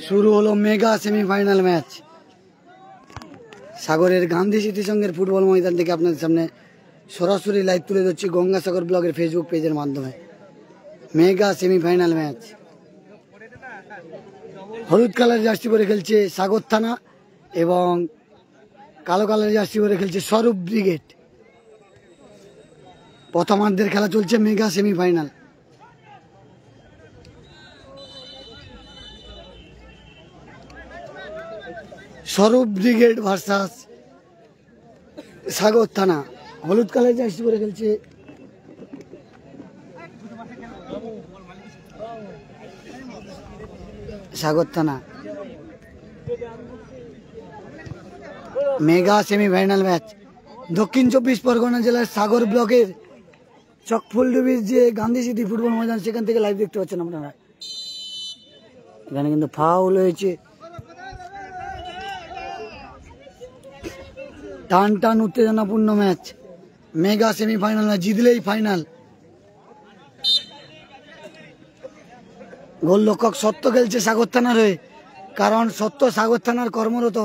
শুরু হলো mega semifinal match. সাগরের গান্ধী স্মৃতি সংঘের ফুটবল ময়দান থেকে আপনাদের সামনে সরাসরি লাইভ তুলে ধরছি গঙ্গাসাগর ব্লগের ফেসবুক পেজের মাধ্যমে। Mega semifinal match. হলুদ কালার জার্সি পরে খেলছে সাগর থানা এবং কালো কালার জার্সি পরে খেলছে স্বরূপ ব্রিগেড। প্রথমার্ধের খেলা চলছে মেগা সেমিফাইনাল। স্বরূপ ব্রিগেড ভার্সাস সাগর থানা। হলুদ কালার জার্সি পরে খেলছে সাগর থানা। মেগা সেমিফাইনাল ম্যাচ দক্ষিণ 24 পরগনা জেলার সাগর ব্লকের চকফুলডুবির যে গান্ধী স্মৃতি ফুটবল ময়দান, সেখান থেকে লাইভ দেখতে পাচ্ছেন আপনারা। এখানে কিন্তু ফাউল হয়েছে। টান টান উত্তেজনাপূর্ণ ম্যাচ। মেগা সেমিফাইনাল ম্যাচ, জিতলেই ফাইনাল। গোলরক্ষক সত্য খেলছে সাগর থানার হয়ে, কারণ সত্য সাগর থানার কর্মরত,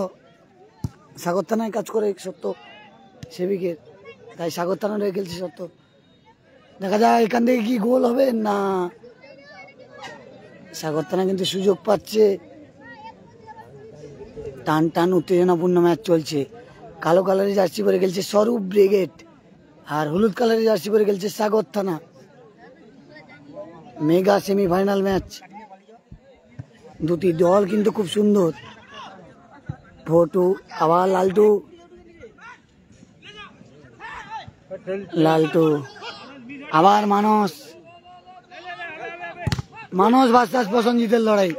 সাগর থানায় কাজ করে সত্য সেবিকের, তাই সাগর থানার হয়ে খেলছে সত্য। দেখা যায় এখান থেকে কি গোল হবে না। সাগর থানা কিন্তু সুযোগ পাচ্ছে। টান টান উত্তেজনাপূর্ণ ম্যাচ চলছে। কালো কালারের জার্সি পরে খেলছে স্বরূপ ব্রিগেড আর হলুদ কালারের জার্সি পরে খেলছে সাগর থানা। Mega semifinal match. দুটি দল কিন্তু খুব সুন্দর। ফটু আবার লালটু, লালটু আবার মানস, মানস ভার্সাস প্রসেনজিতের লড়াই।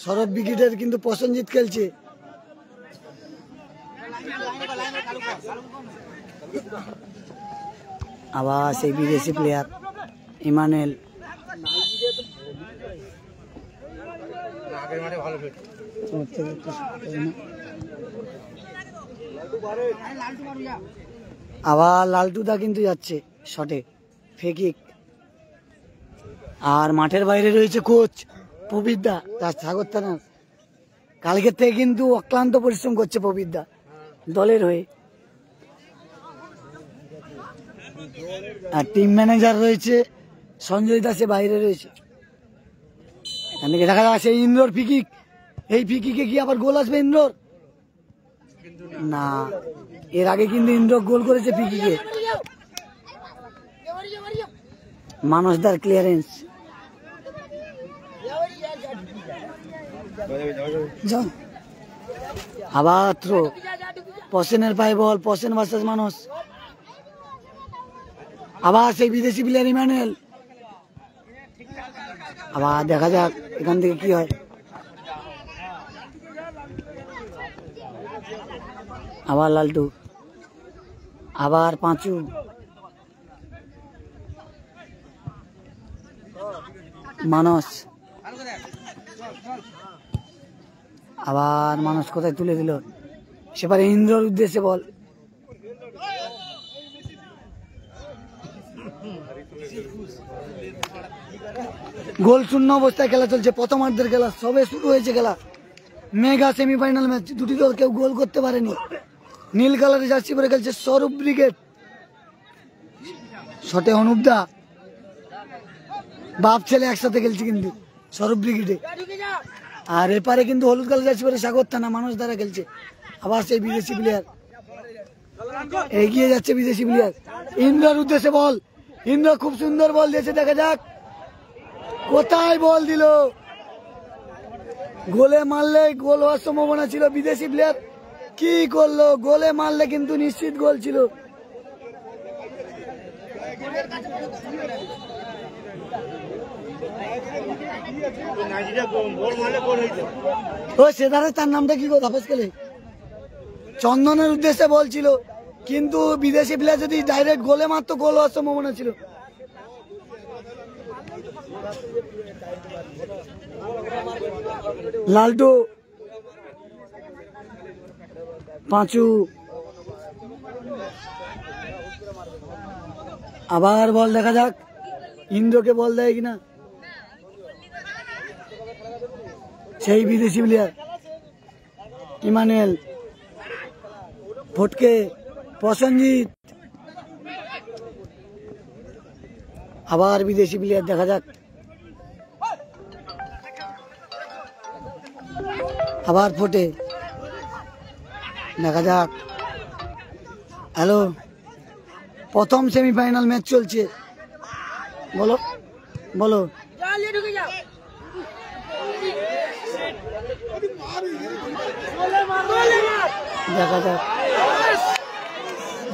স্বরূপ ব্রিগেডের কিন্তু প্রসেনজিৎ খেলছে। আবার সেই বিদেশি প্লেয়ার ইমানুয়েল। আবার লালটুদা কিন্তু যাচ্ছে শটে, ফেকিক। আর মাঠের বাইরে রয়েছে কোচ প্রবীরদা, তার সাগর থানার। কালকের থেকে কিন্তু অক্লান্ত পরিশ্রম করছে প্রবীরদা দলের হয়ে। আর টিম ম্যানেজার রয়েছে সঞ্জয় দাসে বাইরে রয়েছে। এখান থেকে দেখা যাচ্ছে ইন্দ্রর ফিকিক। এই ফিকিকে কি আবার গোল আসবে ইন্দ্রর? না, এর আগে কিন্তু ইন্দ্র গোল করেছে ফিকিকে। মানসদার ক্লিয়ারেন্স। আবার থ্রো, পসেনের পায়ে বল, পসেন ভার্সেস মানস। আবার সেই বিদেশি প্লেয়ার ইমানুয়েল। আবার দেখা যাক এখান থেকে কি হয়। আবার লালটু, আবার পাঁচু, মানস, আবার মানস কোথায় তুলে দিল, সেবারে ইন্দ্রর উদ্দেশ্যে বল। গোল শূন্য অবস্থায় খেলা চলছে। প্রথমার্ধের খেলা সবে শুরু হয়েছে খেলা। Mega semifinal match. দুটি দল কেউ গোল করতে পারেনি। নীল কালারের জার্সি পরে খেলছে স্বরূপ ব্রিগেড। শটে অনুপদা, বাপ ছেলে একসাথে খেলছে কিন্তু স্বরূপ ব্রিগেডে। আর এপারে কিন্তু হলুদ কালার জার্সি পরে সাগর থানা, মানুষ দ্বারা খেলছে। আবার সেই বিদেশি প্লেয়ার এগিয়ে যাচ্ছে। বিদেশি প্লেয়ার ইন্দ্রর উদ্দেশ্যে বল। ইন্দ্র খুব সুন্দর বল দিয়েছে, দেখা যাক কোথায় বল দিল। গোলে মারলে গোল হওয়ার সম্ভাবনা ছিল। বিদেশি প্লেয়ার কি করলো? গোলে মারলে কিন্তু নিশ্চিত গোল ছিল। ও সেধারে তার নামটা কি গো? ধাপেস খেলে চন্দনের উদ্দেশ্যে বল ছিল, কিন্তু বিদেশি প্লেয়ার যদি ডাইরেক্ট গোলে মারতো গোল হওয়ার সম্ভাবনা ছিল। লালটু, পাঁচু, আবার বল, দেখা যাক ইন্দ্রকে বল দেয় কিনা। সেই বিদেশি প্লেয়ার ইমানুয়েল, ফটকে, প্রসেনজিৎ, আবার বিদেশি প্লেয়ার দেখা যাক, আবার ফোটে দেখা যাক। হ্যালো, প্রথম সেমিফাইনাল ম্যাচ চলছে, বলো বলো। দেখা যাক,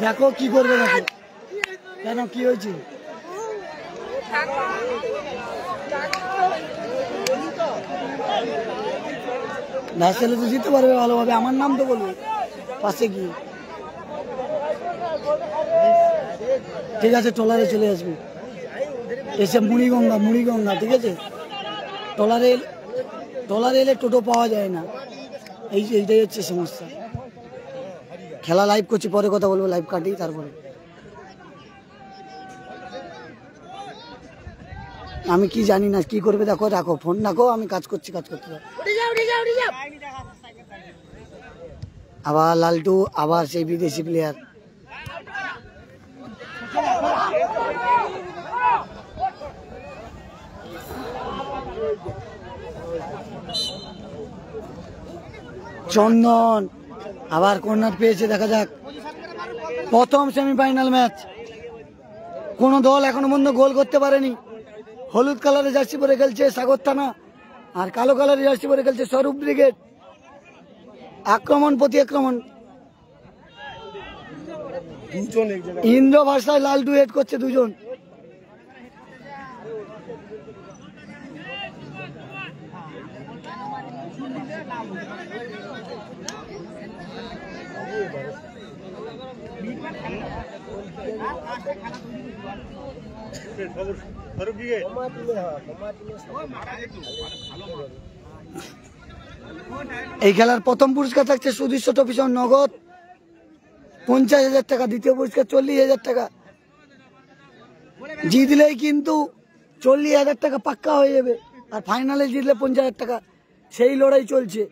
দেখো কি করবে, দেখো কেন কি হয়েছে। ছেলে তো জিততে পারবে ভালোভাবে, আমার নাম তো বলবে পাশে কি। ঠিক আছে, ট্রলারে চলে আসবে, এসে মুড়িগঙ্গা ঠিক আছে। ট্রলারে এলে টোটো পাওয়া যায় না, এইটাই হচ্ছে সমস্যা। খেলা লাইভ করছি, পরে কথা বলবো, লাইভ কাটি তারপরে। আমি কি জানি না কি করবে, দেখো রাখো ফোন, রাখো, আমি কাজ করছি, কাজ করতে থাকো। আবার লালটু, আবার সেই বিদেশি প্লেয়ার। চন্দন আবার কর্নার পেয়েছে, দেখা যাক। প্রথম সেমিফাইনাল ম্যাচ, কোন দল এখনো পর্যন্ত গোল করতে পারেনি। হলুদ কালারের জার্সি পরে খেলছে সাগর থানা, আর কালো কালারের জার্সি পরে খেলছে স্বরূপ ব্রিগেড। আক্রমণ প্রতি আক্রমণ, ইন্দ্র ভাষায় লালটু হেড করছে দুজন। এই খেলার প্রথম পুরস্কার থাকছে সুদৃশ্য ট্রফি সহ নগদ 50,000 টাকা, দ্বিতীয় পুরস্কার 40,000 টাকা। জিতলেই কিন্তু 40,000 টাকা পাক্কা হয়ে যাবে, আর ফাইনালে জিতলে 50,000 টাকা। সেই লড়াই চলছে,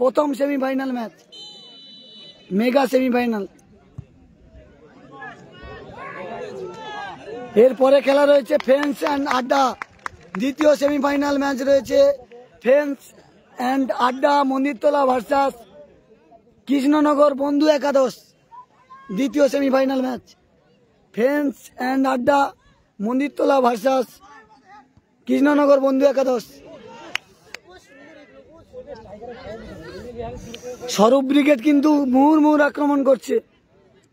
প্রথম সেমিফাইনাল ম্যাচ, মেগা সেমিফাইনাল। এরপরে খেলা রয়েছে ফ্রেন্ডস অ্যান্ড আড্ডা, দ্বিতীয় সেমিফাইনাল ম্যাচ রয়েছে ফ্রেন্ডস অ্যান্ড আড্ডা মন্দিরতলা ভার্সাস কৃষ্ণনগর বন্ধু একাদশ। দ্বিতীয় সেমিফাইনাল ম্যাচ ফ্রেন্ডস অ্যান্ড আড্ডা মন্দিরতলা ভার্সাস কৃষ্ণনগর বন্ধু একাদশ। স্বরূপ ব্রিগেড কিন্তু মুহুর্মুহুর আক্রমণ করছে,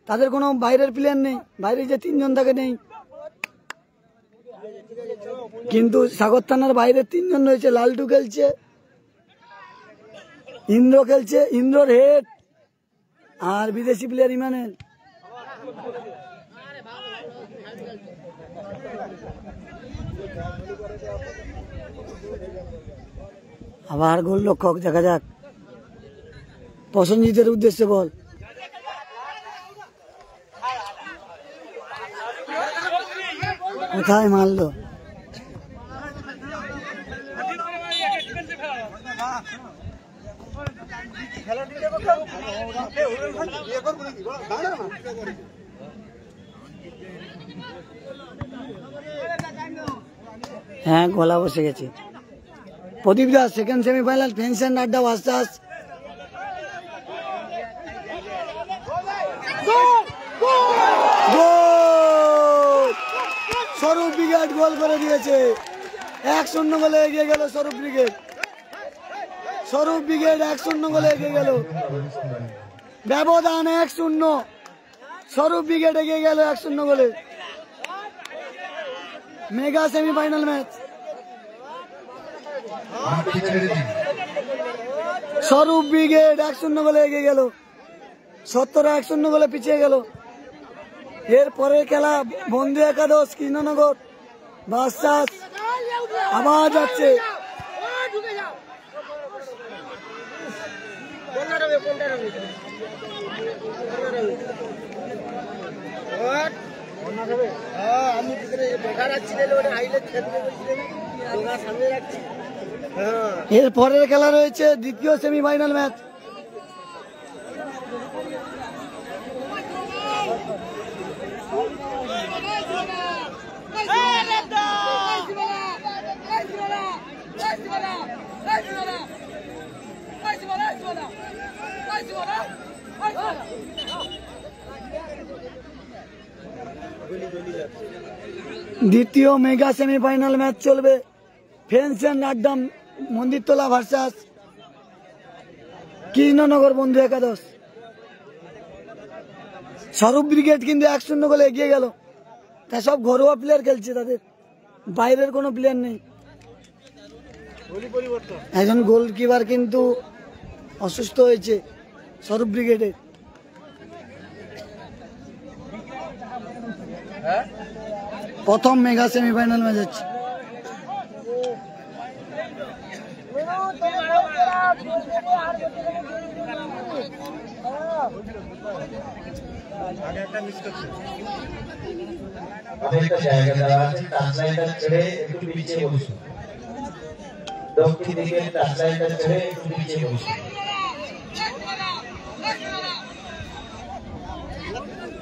তাদের কোনো বাইরের প্লেয়ার নেই, বাইরে যে 3 জন থাকে নেই, কিন্তু সাগর থানার বাইরে 3 জন রয়েছে। লালটু খেলছে, ইন্দ্র খেলছে, ইন্দ্রর হেড, আর বিদেশি প্লেয়ার ইমানুয়েল। আবার গোলরক্ষক, দেখা যাক। প্রসেনজিতের উদ্দেশ্যে বল, কোথায় মারলো। হ্যাঁ, গলা বসে গেছে। Pradip Das, second semifinal friends and Adda versus Swarup brigade goal করে দিয়েছে। 1-0 গোলে এগিয়ে গেল স্বরূপ ব্রিগেড। স্বরূপ ব্রিগেড 1-0 গোলে এগিয়ে গেল, ব্যবধান 1-0। স্বরূপ ব্রিগেড এগিয়ে গেল 1-0 গোলে। মেগা সেমিফাইনাল ম্যাচ, স্বরূপ ব্রিগেড 1-0 গোলে এগিয়ে গেল, 70 1-0 গোলে পিছিয়ে গেল। এরপরে খেলা বন্ধু একাদশ কৃষ্ণনগর ভার্সাস, আবার যাচ্ছে আমি এর পরের খেলা রয়েছে দ্বিতীয় সেমিফাইনাল ম্যাচ। দ্বিতীয় মেগা সেমিফাইনাল ম্যাচ চলবে ফেন্সিয়ান আড্ডাম মন্দিরতলা ভার্সাস কৃষ্ণনগর বন্ধু একাদশ। স্বরূপ ব্রিগেড কিন্তু 1-0 গোলে এগিয়ে গেল। তা সব ঘরোয়া প্লেয়ার খেলছে, তাদের বাইরের কোনো প্লেয়ার নেই। একজন গোলকিপার কিন্তু অসুস্থ হয়েছে স্বরূপ ব্রিগেডের। প্রথম মেগা সেমিফাইনাল ম্যাচ হচ্ছে।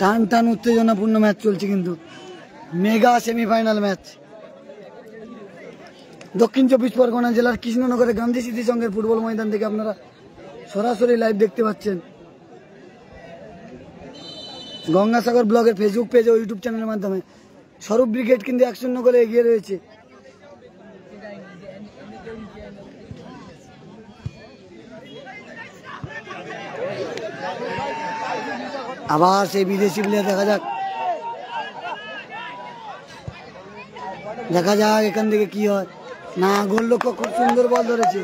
টান টান উত্তেজনাপূর্ণ ম্যাচ চলছে কিন্তু মেগা সেমিফাইনাল ম্যাচ। দক্ষিণ 24 পরগনা জেলার কৃষ্ণনগরের গান্ধী স্মৃতি সংঘের ফুটবল ময়দান থেকে আপনারা সরাসরি লাইভ দেখতে পাচ্ছেন গঙ্গাসাগর ব্লগের ফেসবুক পেজ ও ইউটিউব চ্যানেলের মাধ্যমে। স্বরূপ ব্রিগেড কিন্তু 1-0 গোলে এগিয়ে রয়েছে। আবার সেই বিদেশি প্লেয়ার দেখা যাক এখান থেকে কি হয়। না, গোলরক্ষক খুব সুন্দর বল ধরেছে।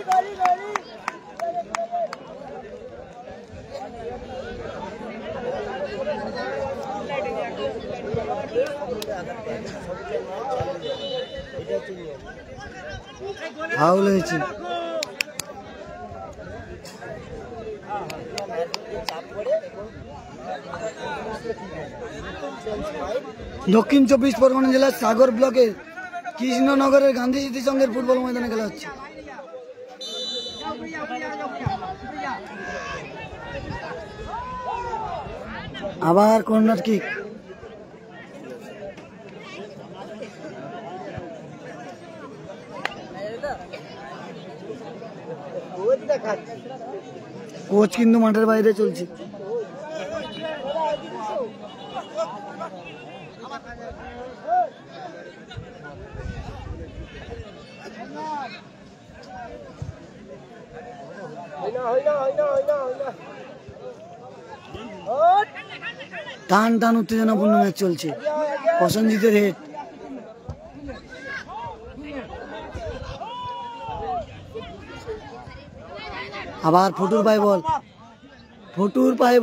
ফাউল হয়েছে। দক্ষিণ 24 পরগনা জেলার সাগর ব্লকের কৃষ্ণনগরের গান্ধী স্মৃতি সংঘের ফুটবল ময়দানে খেলা হচ্ছে। আবার কর্নার কিক। কোচ কিন্তু মাঠের বাইরে চলছে। টান টান উত্তেজনাপূর্ণ ম্যাচ চলছে। প্রসেনজিতের হেড। আবার ফুটুর পায়ে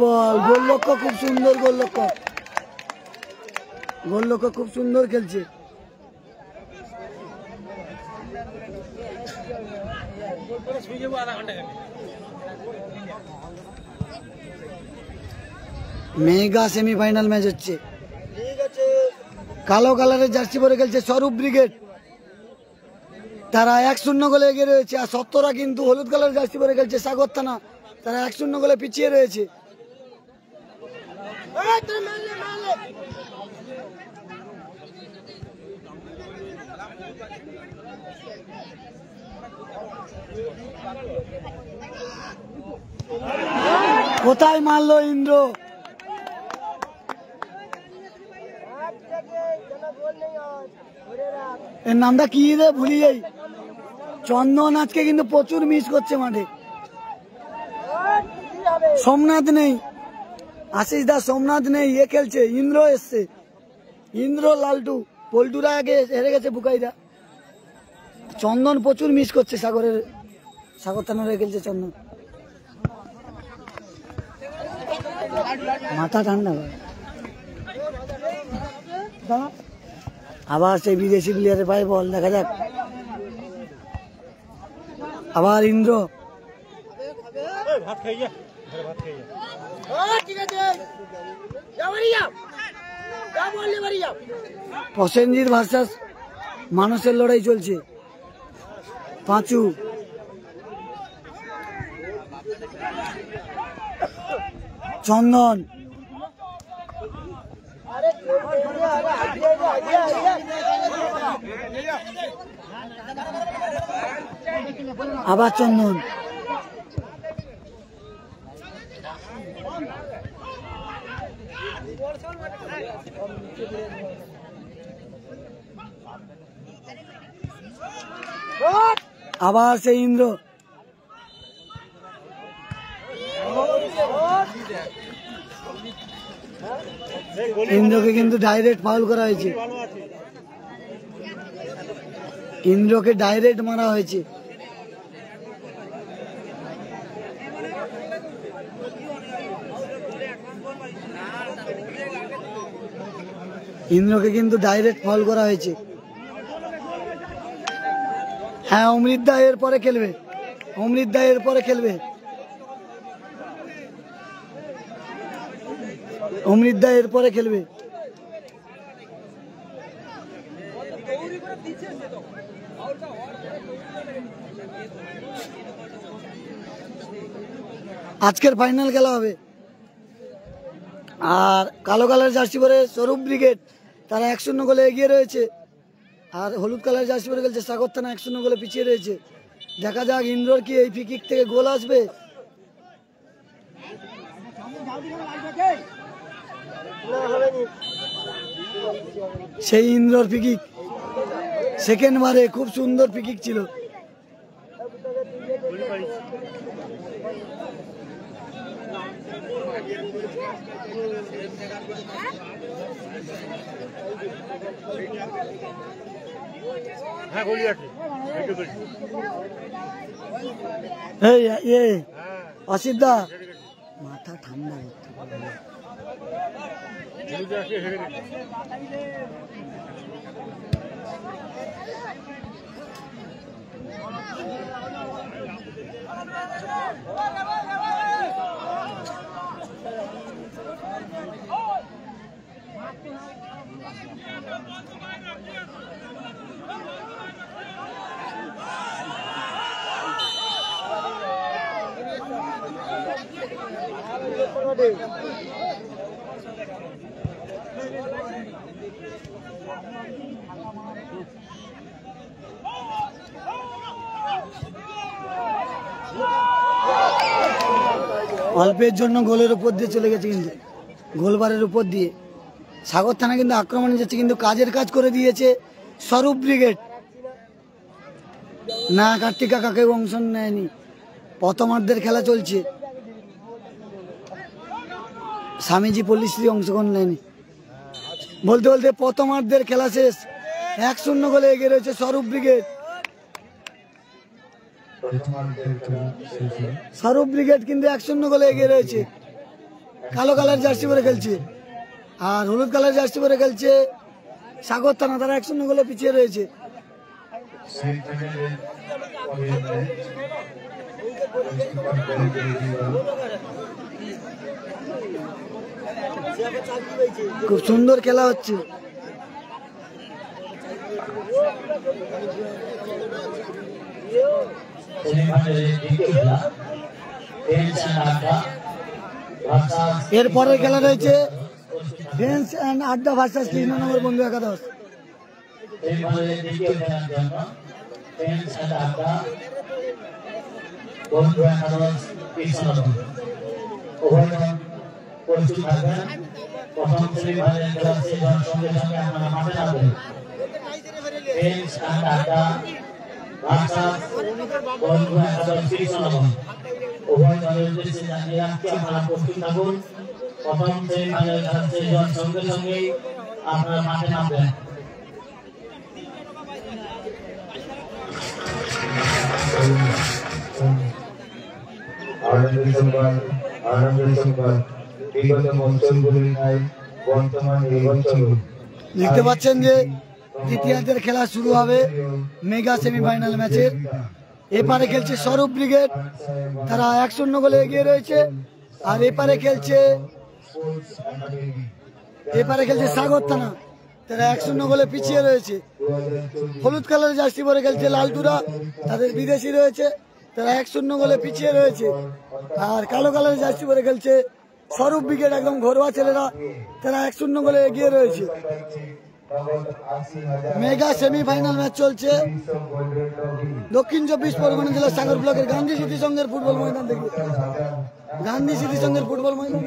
বল, গোলরক্ষক খুব সুন্দর, গোলরক্ষক খুব সুন্দর খেলছে। মেগা সেমিফাইনাল ম্যাচ হচ্ছে। কালো কালারের জার্সি পরে খেলছে স্বরূপ ব্রিগেড, তারা 1-0 গোলে এগিয়ে রয়েছে। আর সত্তরা কিন্তু হলুদ কালারের জার্সি পরে খেলছে সাগর থানা, তারা 1-0 গোলে পিছিয়ে রয়েছে। কোথায় মারলো ইন্দ্র? এর নামটা কি রে, ভুলি যাই। চন্দন আজকে কিন্তু প্রচুর মিস করছে মাঠে। সোমনাথ নেই, আশিস দা সোমনাথ নেই, এ খেলছে। ইন্দ্র এসছে, ইন্দ্র, লালটু, পল্টুরা আগে হেরে গেছে, বুকাইরা। চন্দন প্রচুর মিস করছে, সাগর থানারে খেলছে চন্দন। মাথা ঠান্ডা। আবার সেই বিদেশি প্লেয়ারের পায়ে বল, দেখা যাক। আবার ইন্দ্র, প্রসেনজিৎ ভার্সাস মানুষের লড়াই চলছে। পাঁচু, চন্দন, আবার চন্দন, আবার সেই ইন্দ্র, ইন্দ্রকে কিন্তু ডাইরেক্ট ফাউল করা হয়েছে, ইন্দ্রকে ডাইরেক্ট মারা হয়েছে। ইন্দ্রকে কিন্তু ডাইরেক্ট ফাউল করা হয়েছে। হ্যাঁ, অমৃত দা এর পরে খেলবে, অমৃত দা এর পরে খেলবে, অমৃত দা এর পরে খেলবে। আজকের ফাইনাল খেলা হবে। আর কালো কালার জার্সি পরে স্বরূপ ব্রিগেড, তারা 1-0 গোলে এগিয়ে রয়েছে। আর হলুদ কালার জার্সি পরে খেলছে সাগর থানা, 1-0 গোলে পিছিয়ে রয়েছে। দেখা যাক ইন্দ্রর কি এই ফ্রি কিক থেকে গোল আসবে। সেই ইন্দ্রর ফ্রি কিক সেকেন্ড বারে খুব সুন্দর ফ্রি কিক ছিল। অসিদ্ধা মাথা ঠান্ডা অল্পের জন্য গোলের উপর দিয়ে চলে গেছে, কিন্তু গোলবারের উপর দিয়ে সাগর থানা কিন্তু আক্রমণে যাচ্ছে, কিন্তু কাজের কাজ করে দিয়েছে স্বরূপ ব্রিগেড। না, কার্তিকা কাকে অংশ নেয়নি, প্রথমার্ধের খেলা চলছে। স্বামীজি পল্লীশ্রী অংশগ্রহণ নেয়নি। বলতে বলতে প্রথমার্ধের খেলা শেষ, 1-0 গোলে এগিয়ে রয়েছে স্বরূপ ব্রিগেড। স্বরূপ ব্রিগেড কিন্তু 1-0 গোলে এগিয়ে রয়েছে। কালো কালার জার্সি পরে খেলছে আর হলুদ কালার জার্সি পরে খেলছে সাগর থানা, তারা 1-0 গোলে পিছিয়ে রয়েছে। খুব সুন্দর খেলা হচ্ছে। এরপরের খেলা রয়েছে friends and Adda versus Krishnanagar বন্ধু একাদশ। প্রথম সেমিফাইনাল খেলা শেষ হওয়ার সঙ্গে সঙ্গে আপনারা মাঠে নামবেন। ফ্রেন্ডস অ্যান্ড আড্ডা ভার্সাস বন্ধু একাদশ কৃষ্ণনগর, উভয় দলের উদ্দেশ্যে জানিয়ে রাখছি আপনারা প্রস্তুত থাকুন। প্রথম সেমিফাইনাল খেলা শেষ হওয়ার সঙ্গে সঙ্গে আপনারা মাঠে নামবেন। দেখতে পাচ্ছেন যে দ্বিতীয়ার্ধের খেলা শুরু হবে মেগা সেমিফাইনাল ম্যাচের। এপারে খেলছে স্বরূপ ব্রিগেড, তারা 1-0 গোলে এগিয়ে রয়েছে। আর এপারে খেলছে সাগর থানা, তারা 1-0 গোলে পিছিয়ে রয়েছে। হলুদ কালারের জার্সি পরে খেলছে লালটুরা, তাদের বিদেশি রয়েছে, তারা 1-0 গোলে পিছিয়ে রয়েছে। আর কালো কালারের জার্সি পরে খেলছে স্বরূপ ব্রিগেড, একদম ঘরোয়া ছেলেরা, তারা 1-0 গোলে এগিয়ে রয়েছে। মেগা সেমিফাইনাল ম্যাচ চলছে দক্ষিণ 24 পরগনা জেলার সাগর ব্লকের গান্ধী স্মৃতি সংঘের ফুটবল ময়দান থেকে। গান্ধী স্মৃতি সংঘের ফুটবল ময়দান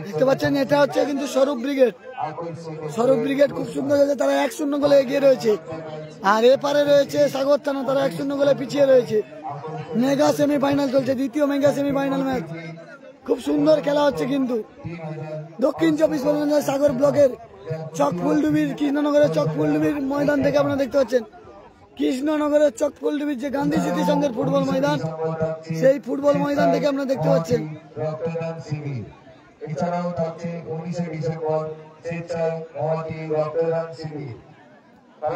দেখতে পাচ্ছেন, এটা হচ্ছে কিন্তু স্বরূপ ব্রিগেড। স্বরূপ ব্রিগেড খুব সুন্দর হয়েছে, তারা 1-0 গোলে এগিয়ে রয়েছে। আর এপারে রয়েছে সাগর থানা, তারা 1-0 গোলে পিছিয়ে রয়েছে। মেগা সেমিফাইনাল চলছে, দ্বিতীয় মেগা সেমিফাইনাল ম্যাচ। খুব সুন্দর খেলা হচ্ছে কিন্তু দক্ষিণ 24 পরগনা সাগর ব্লকের চকফুলডুবির, কৃষ্ণনগরের চকফুলডুবির ময়দান থেকে আপনারা দেখতে পাচ্ছেন। কৃষ্ণনগরের চকফুলডুবির যে গান্ধী স্মৃতি সংঘের ফুটবল ময়দান, সেই ফুটবল ময়দান থেকে আপনারা দেখতে পাচ্ছেন। এছাড়াও থাকছে 19 ডিসেম্বর স্বেচ্ছায় মহাটি রক্তদান শিবির।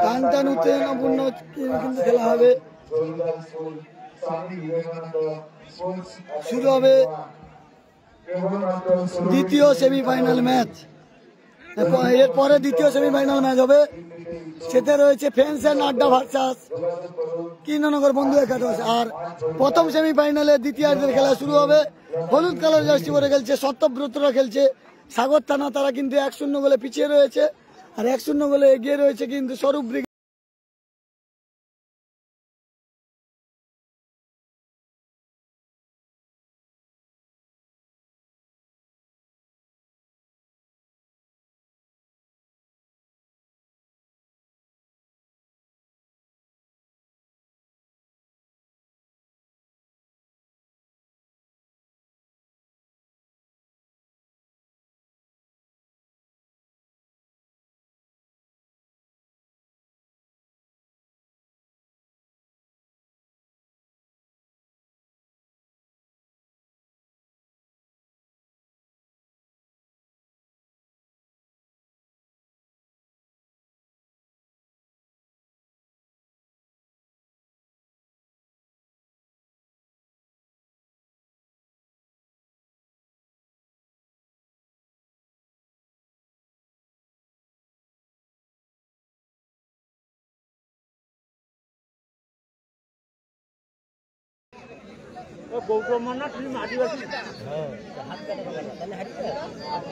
টানটান উত্তেজনাপূর্ণ কিন্তু খেলা হবে, শুরু হবে দ্বিতীয় সেমিফাইনাল ম্যাচ। এরপরে দ্বিতীয় সেমিফাইনাল ম্যাচ হবে, সেটা রয়েছে ফ্রেন্ডস এন্ড আড্ডা ভার্সাস কৃষ্ণনগর বন্ধু একাদশ। আর প্রথম সেমিফাইনালে দ্বিতীয়ার্ধের খেলা শুরু হবে। হলুদ কালার জার্সি পরে খেলছে সত্যব্রতরা, খেলছে সাগর থানা, তারা কিন্তু 1-0 গোলে পিছিয়ে রয়েছে। আর 1-0 গোলে এগিয়ে রয়েছে কিন্তু স্বরূপ ব্রিগেড।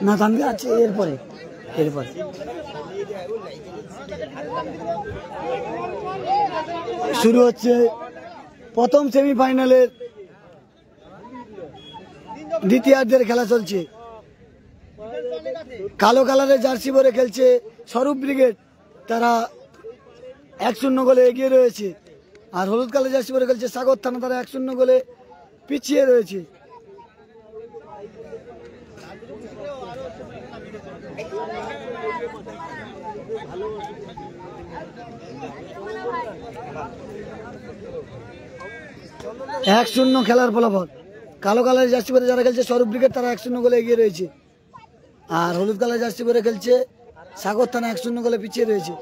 না তাহলে আছে এরপরে শুরু হচ্ছে প্রথম সেমিফাইনালের দ্বিতীয়ার্ধের খেলা চলছে। কালো কালারের জার্সি পরে খেলছে স্বরূপ ব্রিগেড, তারা 1-0 গোলে এগিয়ে রয়েছে। আর হলুদ কালার জার্সি পরে খেলছে সাগর থানা, তারা 1-0 গোলে পিছিয়ে রয়েছে। এক 1-0 খেলার ফলাফল। কালো কালার জার্সি পরে যারা খেলছে স্বরূপ ব্রিগেড, তারা 1-0 গোলে এগিয়ে রয়েছে। আর হলুদ কালার জার্সি পরে খেলছে সাগর থানা, 1-0 গোলে পিছিয়ে রয়েছে।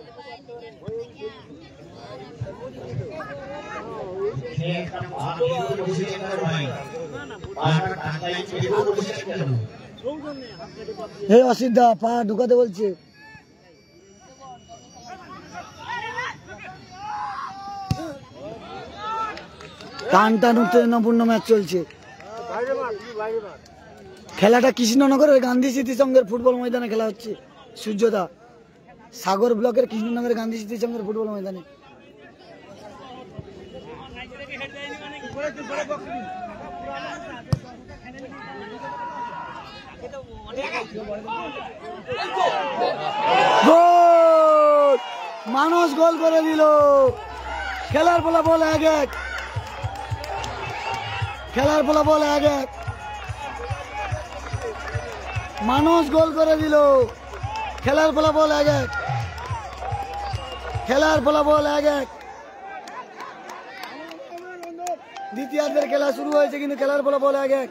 হে অসিদ্ধা, পা ঢুকাতে বলছে। টানটান উত্তেজনাপূর্ণ ম্যাচ চলছে। খেলাটা কৃষ্ণনগরের গান্ধী স্মৃতি সংঘের ফুটবল ময়দানে খেলা হচ্ছে। সূর্যদা, সাগর ব্লকের কৃষ্ণনগরের গান্ধী স্মৃতি সংঘের ফুটবল ময়দানে। মানুষ গোল করে দিল। খেলার ফলাফল 1-1। খেলার ফলাফল 1-1। মানুষ গোল করে দিল। খেলার ফলাফল 1-1। খেলার ফলাফল 1-1। দ্বিতীয়ার্ধের খেলা শুরু হয়েছে, কিন্তু খেলার ফলাফল 1-1।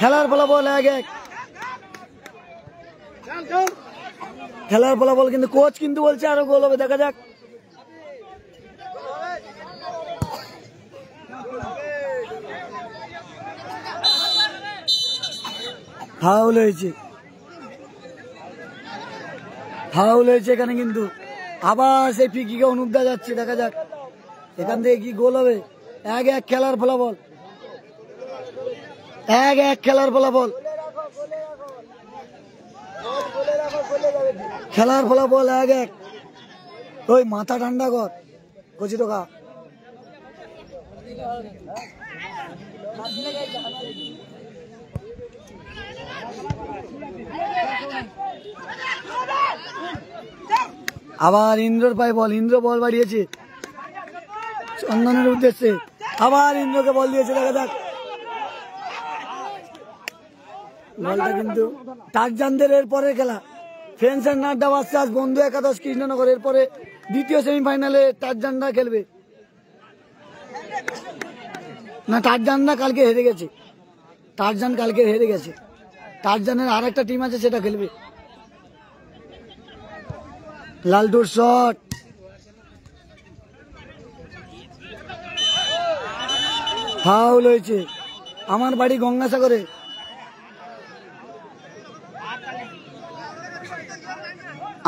খেলার ফলাফল 1-1। খেলার ফলাফল কিন্তু কোচ কিন্তু বলছে আরো গোল হবে, দেখা যাক। ফাউল হয়েছে, ফাউল হয়েছে এখানে কিন্তু। আবার সেই ফ্রি-কিকে অনুপদা যাচ্ছে, দেখা যাক এখান থেকে কি গোল হবে। 1-1 খেলার ফলাফল, 1-1 খেলার ফলাফল, খেলার ফলাফল 1-1। ওই মাথা ঠান্ডা কর কচি টোকা। আবার ইন্দ্রর পায়ে বল, ইন্দ্র বল বাড়িয়েছে চন্দনের উদ্দেশ্যে, আবার ইন্দ্রকে বল দিয়েছে, দেখা যাক। বলটা কিন্তু টাকজানদের এরপরের খেলা, ফ্রেন্ডস এন্ড নাড্ডা ভার্সেস বন্ধু একাদশ কৃষ্ণনগর। এরপরে দ্বিতীয় সেমিফাইনালে টাকজানরা খেলবে না, টাকজানরা কালকে হেরে গেছে, টাকজান কালকে হেরে গেছে। টাকজানের আর একটা টিম আছে, সেটা খেলবে। লালটুর শট, ফাউল হয়েছে। আমার বাড়ি গঙ্গাসাগরে,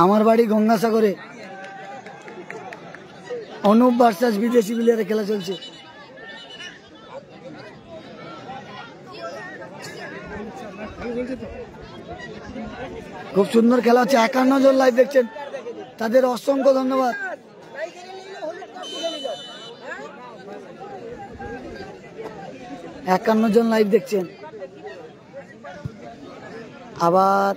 আমার বাড়ি গঙ্গাসাগরে। অনুপ ভার্সেস বিদেশি প্লেয়ারের খেলা চলছে। খুব সুন্দর খেলা হচ্ছে, 51 জন লাইভ দেখছেন, তাদের অসংখ্য ধন্যবাদ। একান্ন জন লাইভ দেখছেন। আবার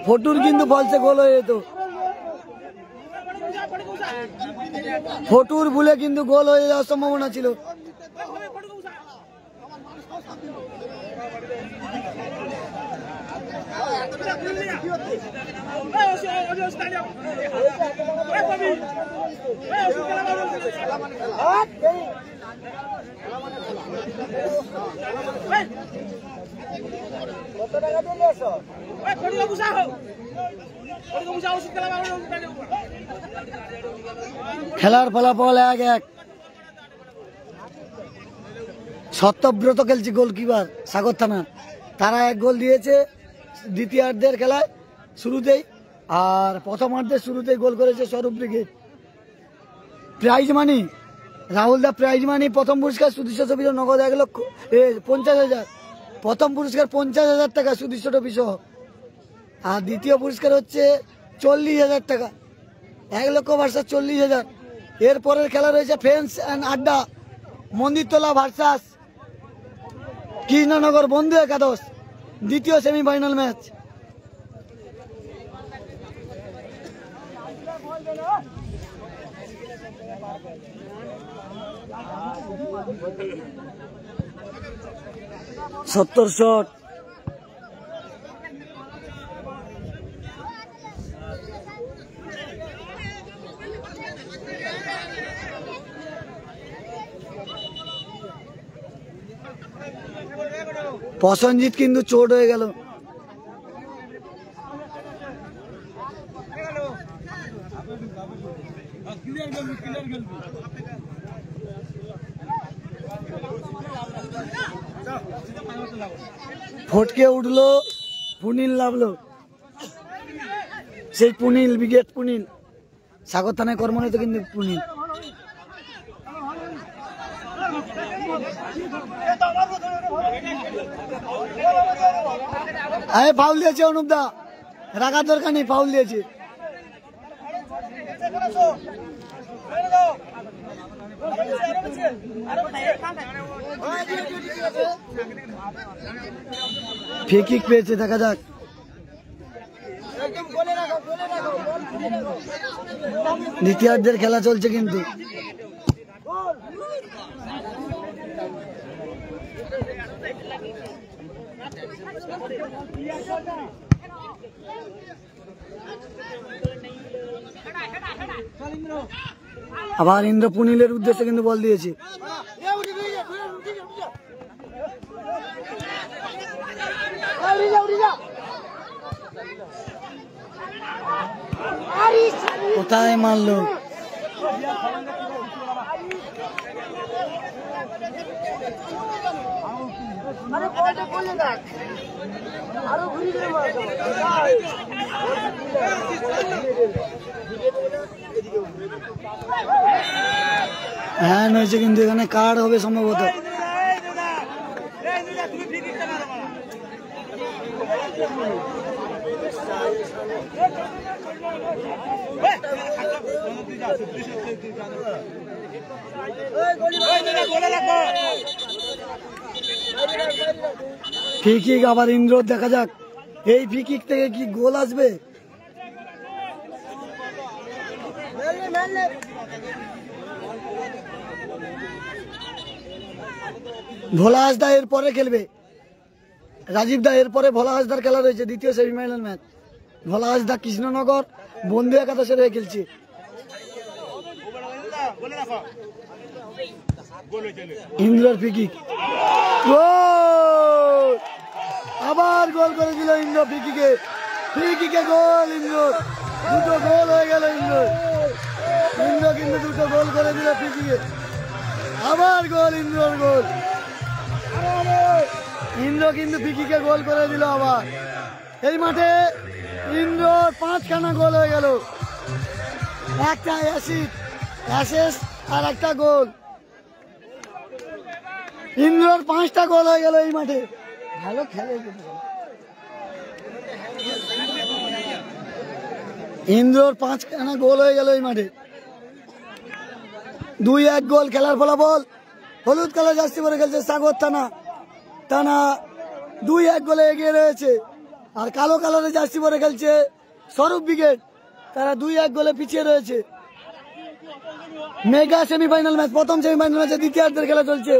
ফটুর কিন্তু বলছে গোল হয়ে যেত, ফটুর ভুলে কিন্তু গোল হয়ে যাওয়ার সম্ভাবনা ছিল। খেলার ফলাফল 1-1। সত্যব্রত খেলছে গোলকিপার সাগর থানার, তারা 1 গোল দিয়েছে দ্বিতীয়ার্ধের খেলায় শুরুতেই, আর প্রথমার্ধের শুরুতেই গোল করেছে স্বরূপ ব্রিগেড। প্রাইজ মানি রাহুল দা, প্রাইজ মানি প্রথম পুরস্কার সুদৃশ্য ছবি নগদ 1,50,000। প্রথম পুরস্কার 50,000 টাকা সুদৃশ্য ট্রফি সহ, আর দ্বিতীয় পুরস্কার হচ্ছে 40,000 টাকা, 1 লক্ষ ভার্সাস 40,000। এরপরের খেলা রয়েছে ফ্রেন্ডস অ্যান্ড আড্ডা মন্দিরতলা ভার্সাস কৃষ্ণনগর বন্ধু একাদশ, দ্বিতীয় সেমিফাইনাল ম্যাচ। সত্তর শট, প্রসঞ্জিৎ কিন্তু চোট হয়ে গেল। ফটকে উঠলো, পুনিল নামলো, সেই পুনিল ব্রিগেড, পুনিল সাগর থানায় কর্মরত কিন্তু পুনিল। আরে ফাউল দিয়েছে অনুপ দা, রাখার দরকার নেই, ফাউল দিয়েছে। ফ্রি কিক পেয়েছে, দেখা যাক। দ্বিতীয়ার্ধের খেলা চলছে কিন্তু। আবার ইন্দ্র পুনিলের উদ্দেশ্যে কিন্তু বল দিয়েছে। কোথায় মারলো? হ্যাঁ নয়েছে, কিন্তু এখানে কার্ড হবে সম্ভবত। ফ্রি কিক আবার ইন্দ্র, দেখা যাক এই ফ্রি কিক থেকে কি গোল আসবে। ভোলা হাসদা এর পরে খেলবে, রাজীব দা এর পরে ভোলা হাসদার খেলা রয়েছে, দ্বিতীয় সেমিফাইনাল ম্যাচ। ভোলা হাসদা কৃষ্ণনগর বন্ধু একাদশের হয়ে খেলছে। ইন্দ্রর ফ্রি কিক, গোল! আবার গোল করে দিল ইন্দ্র ফ্রি কিকে। ফ্রি কিকে গোল ইন্দ্র, দুটো গোল হয়ে গেল ইন্দ্র। ইন্দ্র কিন্তু দুটো গোল করে দিল ফ্রি কিকে। আবার গোল, ইন্দ্রর গোল। ইন্দ্র কিন্তু ফ্রি কিকে গোল করে দিল আবার। এই মাঠে ইন্দ্রর 5খানা গোল হয়ে গেল, একটা অ্যাসিস্ট আর একটা গোল। ইন্দ্রর 5টা গোল হয়ে গেল এই মাঠে। ভালো খেলে ইন্দ্রর 5খানা গোল হয়ে গেল এই মাঠে। 2-1 গোল। খেলার ফলাফল হলুদ কালার জার্সি পরে খেলছে সাগর থানা। টানা 2-1 গোলে এগিয়ে রয়েছে। আর কালো কালারের জার্সি পরে খেলছে স্বরূপ ব্রিগেড, তারা 2-1 গোলে পিছিয়ে রয়েছে। মেগা সেমিফাইনাল ম্যাচ, প্রথম সেমিফাইনাল ম্যাচে দ্বিতীয়ার্ধের খেলা চলছে।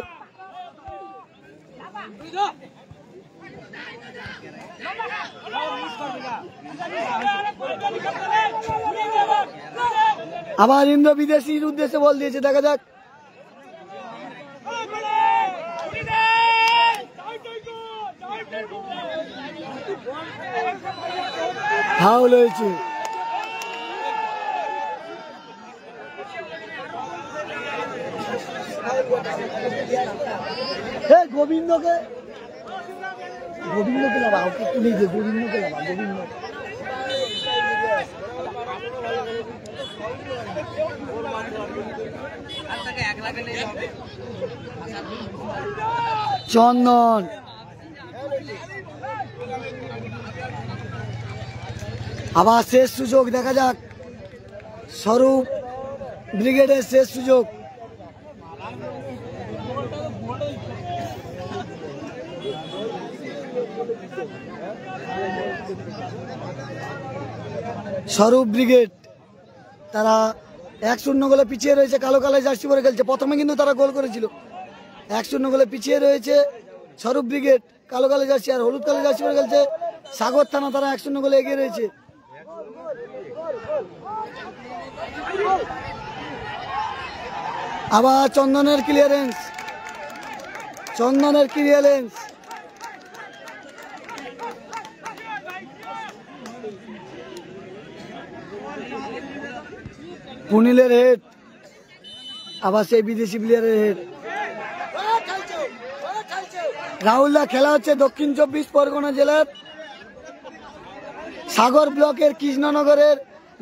আবার ইন্দ্র বিদেশির উদ্দেশ্যে বল দিয়েছে, দেখা যাক। ফাউল হয়েছে। গোবিন্দকে লাভা, ওকে তুলে দিয়ে গোবিন্দকে লাভা। গোবিন্দ চন্দন, আবার শেষ সুযোগ, দেখা যাক। স্বরূপ ব্রিগেডের শেষ সুযোগ। স্বরূপ ব্রিগেড তারা 1-0 গোলে পিছিয়ে রয়েছে। কালো কালার জার্সি পরে খেলছে। প্রথমে কিন্তু তারা গোল করেছিল। 1-0 গোলে পিছিয়ে রয়েছে স্বরূপ ব্রিগেড, কালো কালার জার্সি। আর হলুদ কালার জার্সি পরে খেলছে সাগর থানা, তারা 1-0 গোলে এগিয়ে রয়েছে। আবার চন্দনের ক্লিয়ারেন্স, পুনিলের হেড, আবার সেই বিদেশি প্লেয়ারের হেড। রাহুলদা, খেলা হচ্ছে দক্ষিণ 24 পরগনা জেলার সাগর ব্লকের কৃষ্ণনগরের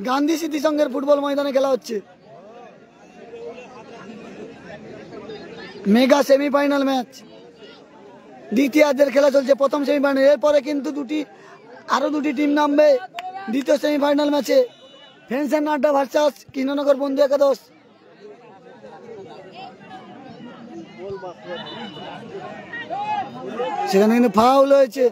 গান্ধী স্মৃতি সংঘের ফুটবল ময়দানে খেলা হচ্ছে মেগা সেমিফাইনাল ম্যাচ। দ্বিতীয়ার্ধের খেলা চলছে, প্রথম সেমিফাইনাল। এরপরে কিন্তু আরো দুটি টিম নামবে দ্বিতীয় সেমিফাইনাল ম্যাচে। ফ্রেন্ডস এন্ড আড্ডা ভার্সাস কৃষ্ণনগর বন্ধু একাদশ। সেখানে কিন্তু ফাউল হয়েছে।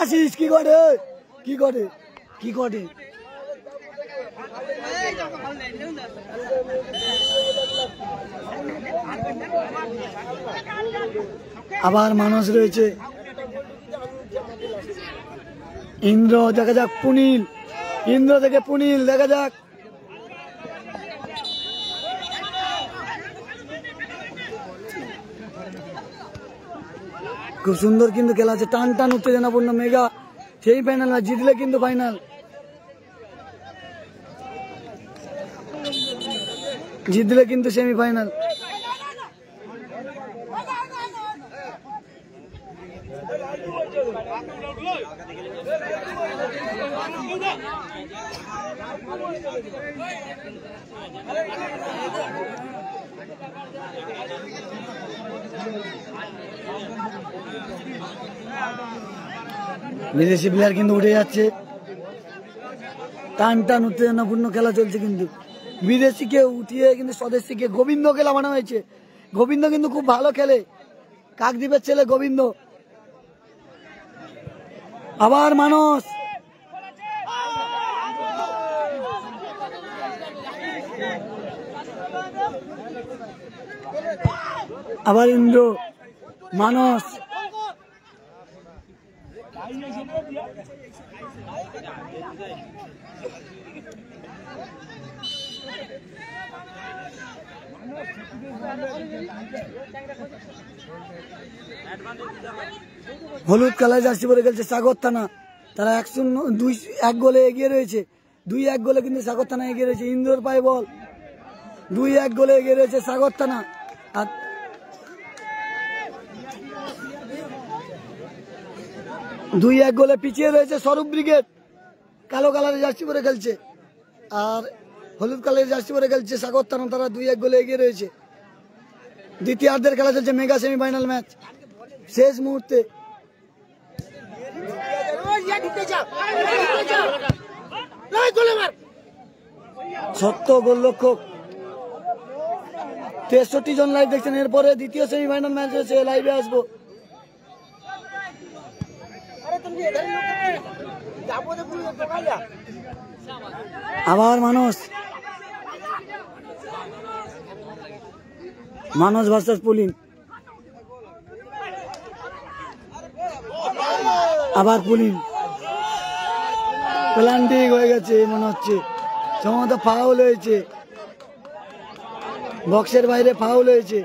আশিস কি করে আবার মানুষ রয়েছে। ইন্দ্র দেখা যাক পুনিল, ইন্দ্র থেকে পুনিল দেখা যাক। খুব সুন্দর কিন্তু খেলা আছে, টান টান উত্তেজনাপূর্ণ মেগা সেই ফাইনাল, জিতলে কিন্তু ফাইনাল, জিতলে কিন্তু সেমিফাইনাল। বিদেশি প্লেয়ার কিন্তু উঠে যাচ্ছে, টান টান উত্তেজনাপূর্ণ খেলা চলছে কিন্তু। বিদেশিকে উঠিয়ে কিন্তু স্বদেশিকে গোবিন্দকে নামানো হয়েছে। গোবিন্দ কিন্তু খুব ভালো খেলে, কাকদ্বীপের ছেলে গোবিন্দ। আবার মানস, আবার ইন্দ্র, মানস, হলুদ কালার জার্সি পরে খেলছে সাগর থানা, তারা 1-1 গোলে এগিয়ে রয়েছে। 2-1 গোলে কিন্তু সাগর থানা এগিয়ে রয়েছে। ইন্দ্রর পায়ে বল, 2-1 গোলে এগিয়ে রয়েছে সাগর থানা। আর 2-1 গোলে পিছিয়ে রয়েছে স্বরূপ ব্রিগেড, কালো কালারের জার্সি পরে খেলছে, আর হলুদ কালারের জার্সি পরে খেলছে সাগর থানা, তারা 2-1 গোলে এগিয়ে রয়েছে। দ্বিতীয়ার্ধের খেলা চলছে, মেগা সেমিফাইনাল ম্যাচ শেষ মুহূর্তে। 70 গোলরক্ষক, 63 জন লাইভ দেখছেন। এরপরে দ্বিতীয় সেমিফাইনাল ম্যাচ হয়েছে, লাইভে আসবো। আবার মানস, মানস ভার্সেস পুলিন, আবার পুলিন। প্ল্যান্টিং হয়ে গেছে মনে হচ্ছে, সম্ভবত ফাউল হয়েছে, বক্সের বাইরে ফাউল হয়েছে।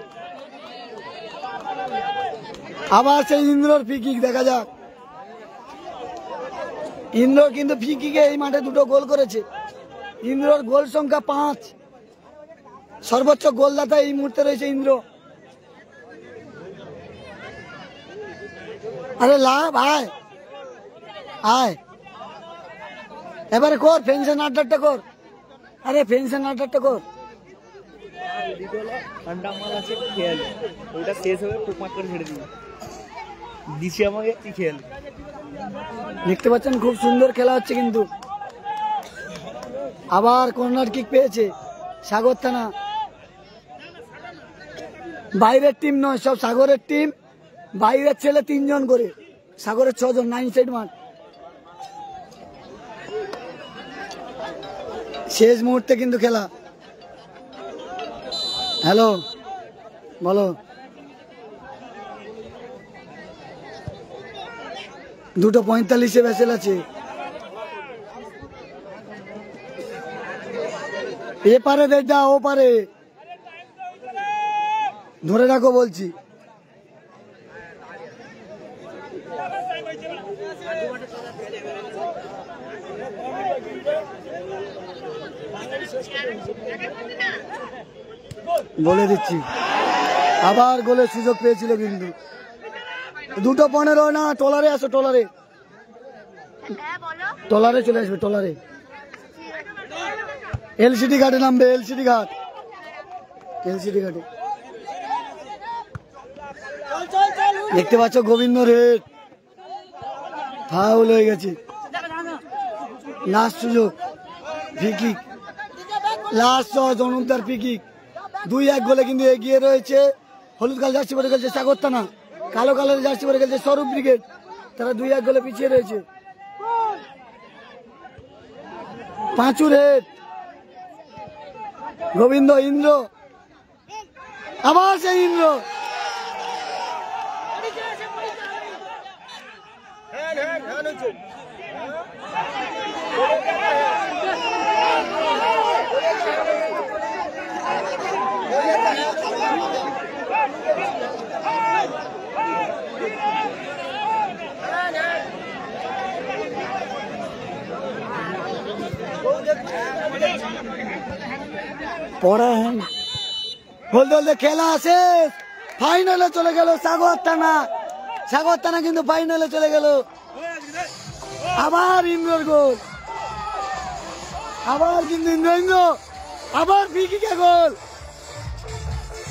আবার সেই ইন্দ্রর ফ্রি কিক দেখা যাক। ইন্দ্র কিন্তু ফ্রি কিকে এই মাঠে 2টো গোল করেছে। ইন্দ্রর গোল সংখ্যা 5, সর্বোচ্চ গোলদাতা এই মুহূর্তে রয়েছে ইন্দ্র। আরে লাভ, আয় আয়, এবারে কর ফেন্সেন আড্ডাটা কর, আরে ফেন্সেন আড্ডাটা কর। ঠান্ডা মাল আছে, খেয়াল ওইটা শেষ হবে, টুকমাক করে ছেড়ে দিবি, দিছি আমাকে, তুই খেয়াল। দেখতে পাচ্ছেন খুব সুন্দর খেলা হচ্ছে কিন্তু। আবার কর্নার কিক পেয়েছে সাগর থানা, বাইরের টিম নয়, সব সাগরের টিম, বাইরের ছেলে 3 জন করে, সাগরের 6 জন, 9 সাইড মাঠ। শেষ মুহূর্তে কিন্তু খেলা। হ্যালো, বলো। 2:45 ভেসেল আছে। এ পারে দেখা, ও পারে, ধরে রাখো বলছি। বলে দিচ্ছি, আবার গোলের সুযোগ পেয়েছিল কিন্তু। 2:15 না, টলারে আসো, টলারে, টলারে চলে আসবে, টলারে। এলসিডি ঘাটে নামবে, এলসিডি ঘাট, এলসিডি ঘাটে। দেখতে পাচ্ছ গোবিন্দ রেড, ফাউল হয়ে গেছে। লাস্ট সুযোগ, ফ্রি কিক, লাস্ট জনতার ফ্রি কিক। 2-1 গোলে কিন্তু এগিয়ে রয়েছে। হলুদ কালার জার্সি পরে খেলছে সাগর থানা, কালো কালারের জার্সি পরে খেলছে স্বরূপ ব্রিগেড, তারা 2-1 গোলে পিছিয়ে রয়েছে। পাঁচুর হেড, গোবিন্দ, ইন্দ্র, আবার সেই ইন্দ্র, পড়া হ্যাঁ বলতে বলতে খেলা শেষ, ফাইনালে চলে গেল সাগর থানা কিন্তু ফাইনালে চলে গেল। আবার ইন্দ্রর গোল, আবার কিন্তু ইন্দ্র আবার ফ্রি-কিকে গোল।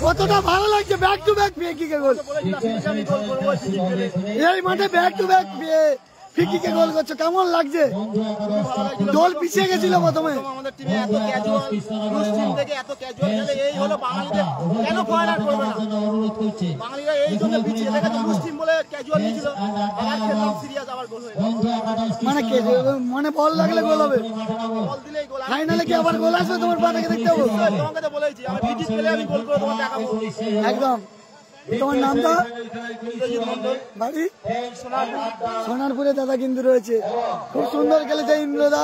কতটা ভালো লাগছে, ব্যাক টু ব্যাক ফ্রি-কিকে গোল। এই মাঠে ব্যাক টু ব্যাক ফ্রি-কিকে গোল করছে, কেমন লাগছে? দল পিছিয়ে গেছিল প্রথমে, আমাদের টিমে এত ক্যাজুয়াল টিম থেকে এত ক্যাজুয়াল খেলে এই হলো বাঙালিদের কেন ফয়নাল করবে না? বাঙালিরা এই জন্য পিছিয়ে দেখে তো মুসলিম বলে ক্যাজুয়াল ছিল, আবার খেললাম সিরিয়াস, আবার গোল হয়ে গেল। মানে বল লাগলে গোল হবে, বল দিলেই গোল। ফাইনালে কি আবার গোল আসবে তোমার পা থেকে দেখতে হবে? তোমাকে তো বলেছি আমি ভিডিও পেলে আমি গোল করে তোমার দেখাবো একদম। তোমার নামটা? বাড়ি সোনারপুরে দাদা কিন্তু রয়েছে, খুব সুন্দর খেলেছে ইন্দ্রদা।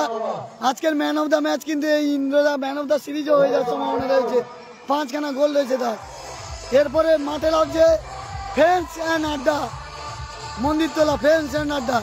আজকের ম্যান অফ দ্য ম্যাচ কিন্তু এই ইন্দ্রদা, ম্যান অফ দ্য সিরিজও হয়ে যাওয়ার সম্ভাবনা রয়েছে, 5খানা গোল রয়েছে তার। এরপরে মাঠে লাগছে ফ্রেন্ডস অ্যান্ড আড্ডা, মন্দিরতলা ফ্রেন্ডস অ্যান্ড আড্ডা।